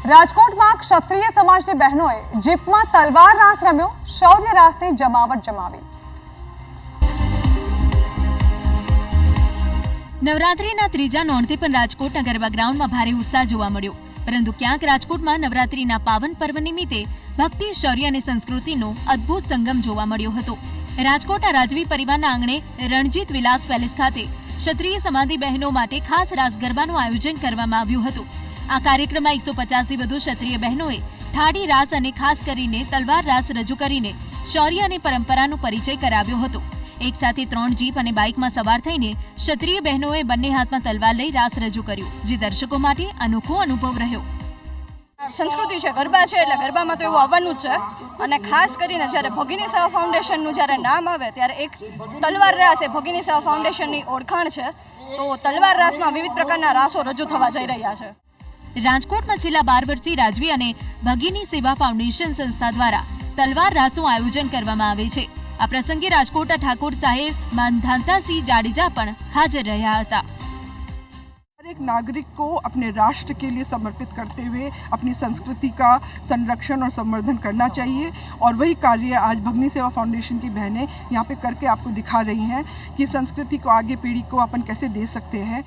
રાજકોટમાં ક્ષત્રિય સમાજની બહેનોએ જીપમાં તલવાર રાસ રમ્યો, શૌર્ય રાસની જમાવટ જમાવી। નવરાત્રીના ત્રીજા નોરતે પણ રાજકોટના ગરબા ગ્રાઉન્ડમાં ભારે ઉત્સાહ જોવા મળ્યો, પરંતુ ક્યાંક રાજકોટમાં નવરાત્રીના પાવન પર્વ નિમિત્તે ભક્તિ, શૌર્ય અને સંસ્કૃતિનો અદ્ભુત સંગમ જોવા મળ્યો હતો। રાજકોટના રાજવી પરિવારના આંગણે રણજીત વિલાસ પેલેસ ખાતે ક્ષત્રિય સમાજની બહેનો માટે ખાસ રાસ ગરબાનું આયોજન કરવામાં આવ્યું હતું। આ કાર્યક્રમમાં 150થી વધુ ક્ષત્રિય બહેનોએ થાળી રાસ અને ખાસ કરીને તલવાર રાસ રજૂ કરીને શૌર્ય અને પરંપરાનો પરિચય કરાવ્યો હતો। એક સાથે 3 જીપ અને બાઇકમાં સવાર થઈને ક્ષત્રિય બહેનોએ બંને હાથમાં તલવાર લઈ રાસ રજૂ કર્યો, જે દર્શકો માટે અનોખો અનુભવ રહ્યો। સંસ્કૃતિ છે, ગરબા છે એટલે ગરબામાં તો એવું આવવાનું જ છે। અને ખાસ કરીને જ્યારે ભગીની સેવા ફાઉન્ડેશનનું જ્યારે નામ આવે ત્યારે એક તલવાર રાસ એ ભગીની સેવા ફાઉન્ડેશનની ઓળખાણ છે। તો તલવાર રાસમાં વિવિધ પ્રકારના રાસો રજૂ થવા જઈ રહ્યા છે। રાજકોટમાં છેલ્લા 12 વર્ષથી રાજવી અને ભગીની સેવા ફાઉન્ડેશન સંસ્થા દ્વારા તલવાર રાસનું આયોજન કરવામાં આવે છે। આ પ્રસંગે રાજકોટના ઠાકોર સાહેબ માનધાતાસિંહ જાડેજા પણ હાજર રહ્યા હતા। एक नागरिक को अपने राष्ट्र के लिए समर्पित करते हुए अपनी संस्कृति का संरक्षण और संवर्धन करना चाहिए, और वही कार्य आज भगनी सेवा फाउंडेशन की बहनें यहाँ पे करके आपको दिखा रही हैं कि संस्कृति को आगे पीढ़ी को अपन कैसे दे सकते हैं।